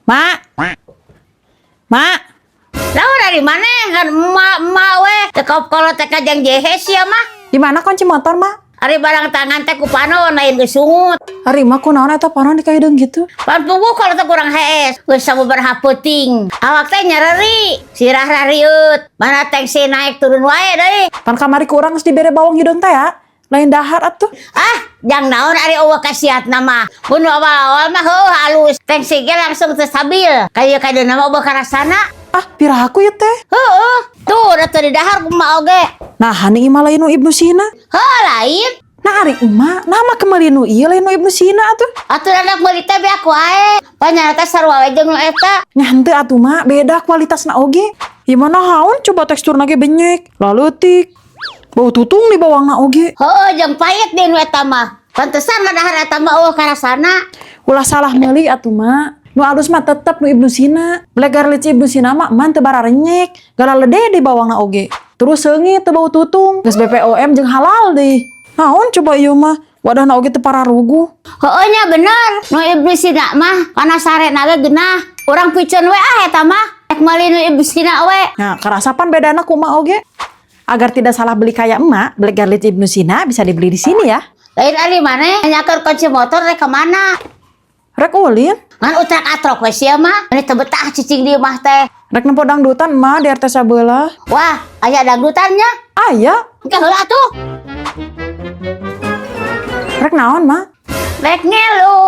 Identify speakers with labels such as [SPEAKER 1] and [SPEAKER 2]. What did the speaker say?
[SPEAKER 1] Mak, mak,
[SPEAKER 2] Lalu dari mana kan emak we tekop kalau teka jang jehes ya mah.
[SPEAKER 1] di mana kunci motor, mak?
[SPEAKER 2] Hari barang tangan teh ku panon lain gesungut.
[SPEAKER 1] Hari mak kunaon eta panon dikaideng gitu.
[SPEAKER 2] Pan pugu kalau teh kurang hees geus sababaraha peuting. Awak teh nyareri, sirah rariut. Mana tensi naik turun wae deui.
[SPEAKER 1] Pan kamari kurang geus dibere bawang hidung teh ya. Lain dahar atuh.
[SPEAKER 2] Ah, jang naon ari eueuh kasiatna mah. Mun awal-awal mah heuh halus, tensi ge langsung teu stabil. Kayeuna mah eueuh karasana.
[SPEAKER 1] Ah, pirahaku ya teh.
[SPEAKER 2] Heueuh, tuh da teu di dahar kumaha oge.
[SPEAKER 1] Nah, hani imah lain nu Ibnu Sina.
[SPEAKER 2] Heuh lain.
[SPEAKER 1] Nah, ari emak, nama kembali nu ieu lain nu Ibnu Sina atuh.
[SPEAKER 2] Atuh anak meuli teh beak wae. Panyana teh sarua we jeung nu eta.
[SPEAKER 1] Nya henteu atuh mak, beda kualitasna oge. Gimana haun coba teksturna ge benyek, leutik. Bau tutung di bawangna oge.
[SPEAKER 2] Heueuh jeung payet deui nu eta mah. Pantesan mah dahar eta mah eueuh karasana.
[SPEAKER 1] Ulah salah meuli atuh mak. Nu alus mah tetep nu Ibnu Sina. Blegar lici Ibnu Sina mah man teu bararenyek, galalede di bawangna oge. Terus seungit teu bau tutung, geus BPOM jeung halal deui. Naon coba ieu mah? Wadahna oge teu pararugu.
[SPEAKER 2] Heueuh nya bener. Nu Ibnu Sina mah kana sarena ge geunah. Urang piceun we eta mah. Ek meuli nu Ibnu Sina we.
[SPEAKER 1] Nah, karasapan bedana kumaha oge? Agar tidak salah beli kayak emak, Blegar lici Ibnu Sina bisa dibeli di sini ya.
[SPEAKER 2] Lain ari maneh nyaker kunci motor rek ka mana?
[SPEAKER 1] Rek ulin,
[SPEAKER 2] Ngan utrak atrok we sia mah. Ini teu betah cicing di imah teh.
[SPEAKER 1] rek nempo dangdutan emak di RT sabeula.
[SPEAKER 2] Wah, aya dangdutannya.
[SPEAKER 1] Aya,
[SPEAKER 2] Engke heula atuh.
[SPEAKER 1] rek naon mak?
[SPEAKER 2] Rek ngelu.